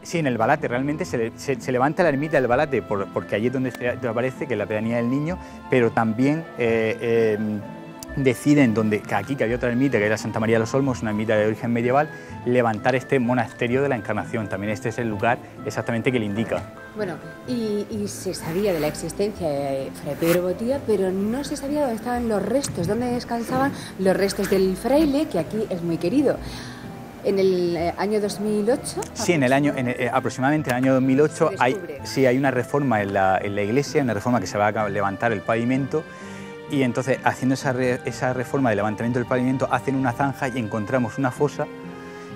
Sí, en el Balate, realmente se levanta la ermita del Balate porque allí es donde aparece, que es la pedanía del Niño, pero también deciden, que aquí que había otra ermita, que era Santa María de los Olmos, una ermita de origen medieval, levantar este monasterio de la Encarnación. También este es el lugar exactamente que le indica. Bueno, y se sabía de la existencia de Fray Pedro Botía, pero no se sabía dónde estaban los restos, dónde descansaban los restos del fraile, que aquí es muy querido. ¿En el año 2008? Sí, aproximadamente en el año 2008 hay una reforma en la iglesia, una reforma que se va a levantar el pavimento, y entonces haciendo esa reforma de levantamiento del pavimento hacen una zanja y encontramos una fosa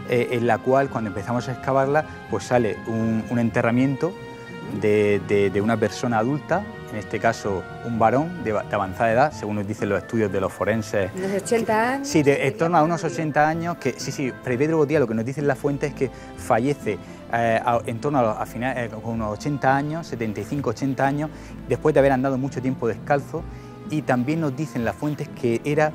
en la cual, cuando empezamos a excavarla, pues sale un enterramiento de una persona adulta, en este caso un varón de avanzada edad, según nos dicen los estudios de los forenses. ¿Unos 80 años? Sí, en torno a unos 80 años, que sí, Fray Pedro Botía, lo que nos dicen las fuentes es que fallece en torno a finales, con unos 80 años, 75, 80 años, después de haber andado mucho tiempo descalzo, y también nos dicen las fuentes que era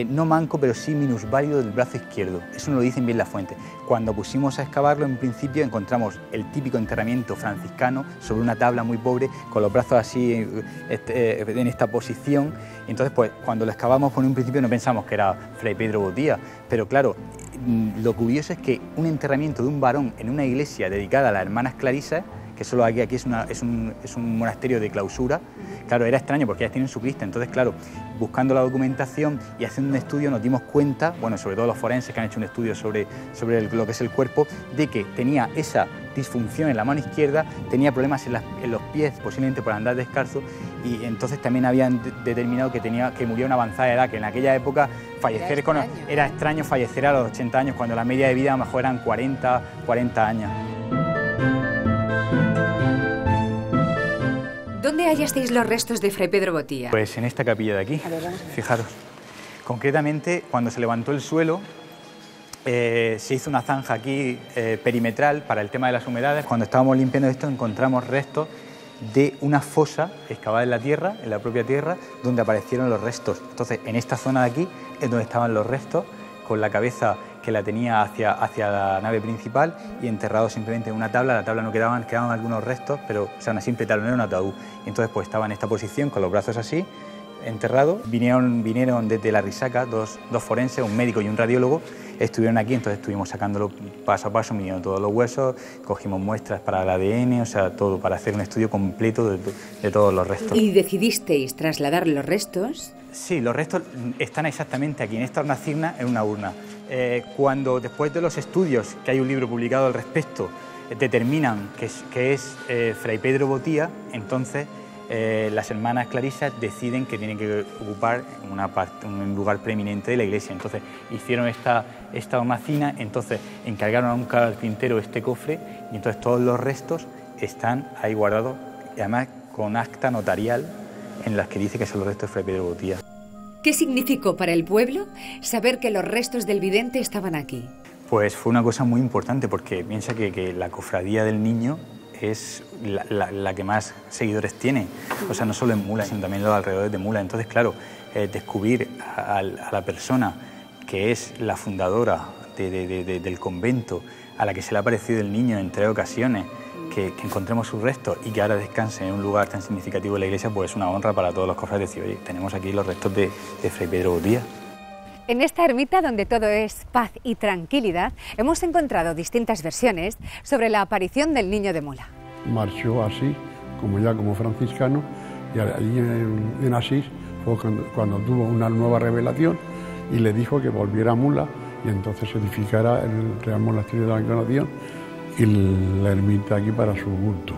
no manco, pero sí minusválido del brazo izquierdo. Eso nos lo dicen bien las fuentes. Cuando pusimos a excavarlo, en principio encontramos el típico enterramiento franciscano sobre una tabla muy pobre, con los brazos así en esta posición. Entonces, pues cuando lo excavamos, por un principio no pensamos que era Fray Pedro Botía, pero claro, lo curioso es que un enterramiento de un varón en una iglesia dedicada a las hermanas Clarisas, que solo aquí es un monasterio de clausura. Claro, era extraño porque ellas tienen su crista, entonces claro, buscando la documentación y haciendo un estudio nos dimos cuenta, bueno, sobre todo los forenses que han hecho un estudio sobre lo que es el cuerpo, de que tenía esa disfunción en la mano izquierda, tenía problemas en los pies, posiblemente por andar descalzo, y entonces también habían determinado que murió a una avanzada edad, que en aquella época era extraño fallecer a los 80 años, cuando la media de vida a lo mejor eran 40 años. ¿Dónde hallasteis los restos de Fray Pedro Botía? Pues en esta capilla de aquí, fijaros. Concretamente, cuando se levantó el suelo, se hizo una zanja aquí perimetral para el tema de las humedades. Cuando estábamos limpiando esto, encontramos restos de una fosa excavada en la tierra, en la propia tierra, donde aparecieron los restos. Entonces, en esta zona de aquí es donde estaban los restos, con la cabeza que la tenía hacia la nave principal y enterrado simplemente en una tabla. La tabla no quedaban algunos restos, pero o sea, una simple tabla, no era un ataúd. Entonces pues estaba en esta posición, con los brazos así, enterrado. Vinieron desde la Risaca dos forenses, un médico y un radiólogo, estuvieron aquí, entonces estuvimos sacándolo paso a paso, midieron todos los huesos, cogimos muestras para el ADN, o sea, todo, para hacer un estudio completo de todos los restos. ¿Y decidisteis trasladar los restos? Sí, los restos están exactamente aquí, en esta hornacina, en una urna. Cuando después de los estudios, que hay un libro publicado al respecto, determinan que es Fray Pedro Botía, entonces las hermanas Clarisas deciden que tienen que ocupar un lugar preeminente de la iglesia. Entonces hicieron esta hornacina, entonces encargaron a un carpintero este cofre y entonces todos los restos están ahí guardados, y además con acta notarial en las que dice que son los restos de Fray Pedro Botía. ¿Qué significó para el pueblo saber que los restos del vidente estaban aquí? Pues fue una cosa muy importante, porque piensa que la cofradía del Niño es la que más seguidores tiene, o sea, no solo en Mula, sino también en los alrededores de Mula. Entonces, claro, descubrir a la persona que es la fundadora del convento, a la que se le ha aparecido el Niño en 3 ocasiones, que encontremos sus restos y que ahora descanse en un lugar tan significativo de la iglesia, pues es una honra para todos los cofrades decir, oye, tenemos aquí los restos de Fray Pedro Botía. En esta ermita, donde todo es paz y tranquilidad, hemos encontrado distintas versiones sobre la aparición del Niño de Mula. Marchó así, como franciscano, y allí en Asís fue cuando tuvo una nueva revelación y le dijo que volviera a Mula y entonces se edificara el Real Monasterio de la Encarnación y la ermita aquí para su culto.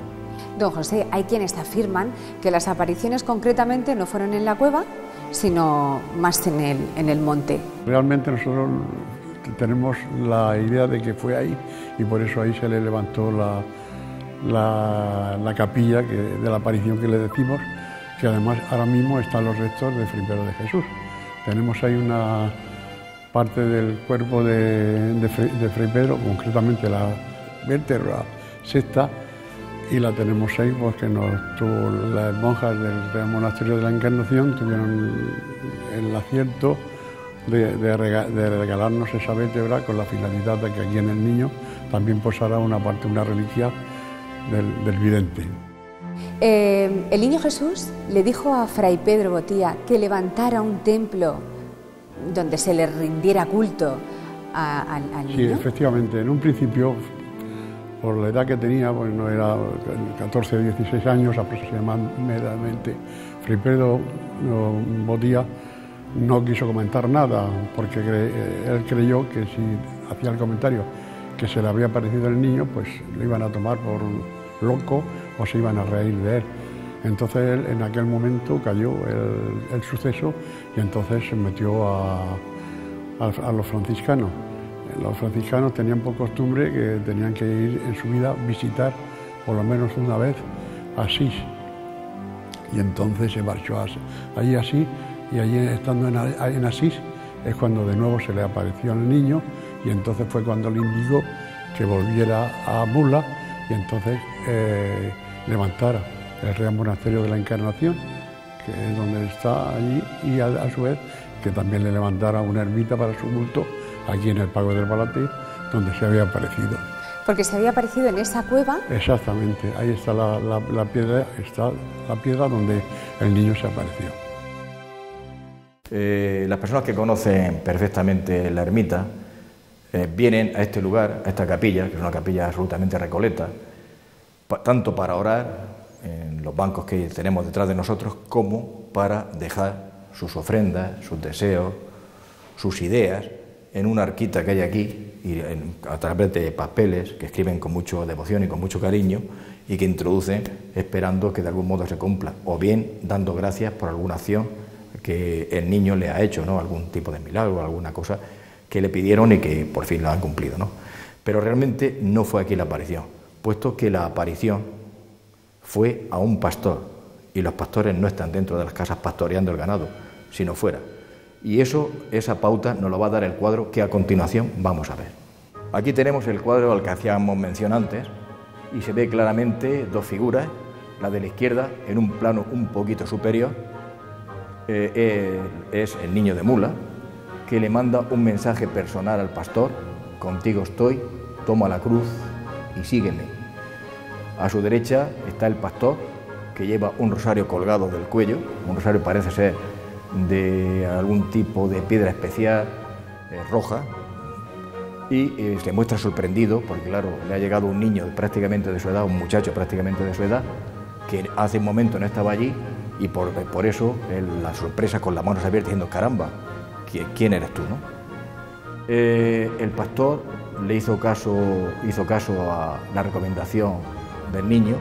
Don José, hay quienes afirman que las apariciones concretamente no fueron en la cueva, sino más en el monte. Realmente nosotros tenemos la idea de que fue ahí y por eso ahí se le levantó la capilla de la aparición que le decimos, que además ahora mismo están los restos de Fray Pedro de Jesús. Tenemos ahí una parte del cuerpo de Fray Pedro, concretamente la vértebra sexta, y la tenemos ahí porque las monjas del Real Monasterio de la Encarnación tuvieron el acierto de regalarnos esa vértebra con la finalidad de que aquí en el Niño también posara una parte, una reliquia del vidente. El niño Jesús le dijo a Fray Pedro Botía que levantara un templo donde se le rindiera culto al niño. Sí, efectivamente. En un principio, por la edad que tenía, pues no era 14 o 16 años aproximadamente, Fray Pedro Botía no quiso comentar nada, porque él creyó que si hacía el comentario que se le había aparecido el niño, pues lo iban a tomar por loco o se iban a reír de él. Entonces él, en aquel momento cayó el suceso y entonces se metió a los franciscanos. Los franciscanos tenían por costumbre que tenían que ir en su vida visitar por lo menos una vez a Asís. Y entonces se marchó allí a Asís, y allí estando en Asís es cuando de nuevo se le apareció al niño, y entonces fue cuando le indicó que volviera a Mula y entonces levantara el Real Monasterio de la Encarnación, que es donde está allí, y a su vez que también le levantara una ermita para su culto aquí en el Pago del Balatí, donde se había aparecido. Porque se había aparecido en esa cueva. Exactamente, ahí está la piedra donde el niño se apareció. Las personas que conocen perfectamente la ermita vienen a este lugar, a esta capilla, que es una capilla absolutamente recoleta, tanto para orar en los bancos que tenemos detrás de nosotros, como para dejar sus ofrendas, sus deseos, sus ideas en una arquita que hay aquí, y a través de papeles que escriben con mucha devoción y con mucho cariño, y que introducen esperando que de algún modo se cumpla, o bien dando gracias por alguna acción que el niño le ha hecho, ¿no? Algún tipo de milagro, alguna cosa que le pidieron y que por fin la han cumplido, ¿no? Pero realmente no fue aquí la aparición, puesto que la aparición fue a un pastor, y los pastores no están dentro de las casas pastoreando el ganado, sino fuera. Y esa pauta nos lo va a dar el cuadro que a continuación vamos a ver. Aquí tenemos el cuadro al que hacíamos mención antes, y se ve claramente dos figuras, la de la izquierda en un plano un poquito superior, es el niño de Mula, que le manda un mensaje personal al pastor: contigo estoy, toma la cruz y sígueme. A su derecha está el pastor, que lleva un rosario colgado del cuello, un rosario parece ser de algún tipo de piedra especial roja, y se muestra sorprendido porque, claro, le ha llegado un niño prácticamente de su edad, un muchacho prácticamente de su edad, que hace un momento no estaba allí, y por eso la sorpresa, con las manos abiertas, diciendo: caramba, ¿quién eres tú, no? El pastor le hizo caso a la recomendación del niño,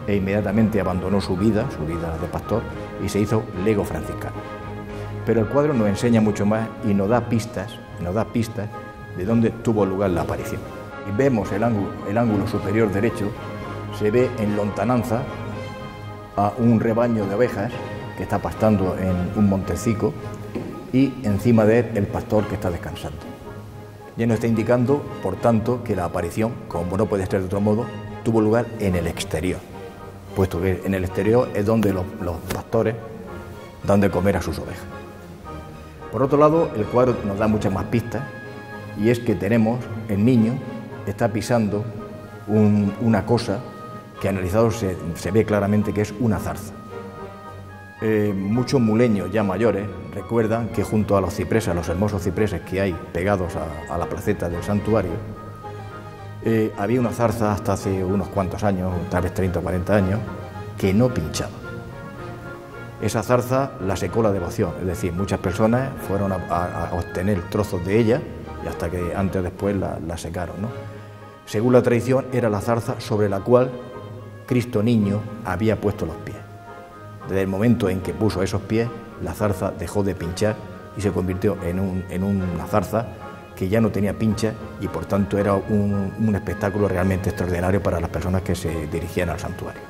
e inmediatamente abandonó su vida de pastor, y se hizo lego franciscano. Pero el cuadro nos enseña mucho más y nos da pistas de dónde tuvo lugar la aparición. Y vemos el ángulo superior derecho, se ve en lontananza a un rebaño de ovejas que está pastando en un montecico, y encima de él el pastor que está descansando. Ya nos está indicando, por tanto, que la aparición, como no puede ser de otro modo, tuvo lugar en el exterior, puesto que en el exterior es donde los pastores dan de comer a sus ovejas. Por otro lado, el cuadro nos da muchas más pistas, y es que tenemos, el niño está pisando una cosa que, analizado, se ve claramente que es una zarza. Muchos muleños ya mayores recuerdan que junto a los cipreses, a los hermosos cipreses que hay pegados a la placeta del santuario, había una zarza hasta hace unos cuantos años, tal vez 30 o 40 años, que no pinchaba. Esa zarza la secó la devoción, es decir, muchas personas fueron a obtener trozos de ella, y hasta que antes o después la secaron, ¿no? Según la tradición, era la zarza sobre la cual Cristo niño había puesto los pies. Desde el momento en que puso esos pies, la zarza dejó de pinchar y se convirtió en una zarza que ya no tenía pincha, y por tanto era un espectáculo realmente extraordinario para las personas que se dirigían al santuario.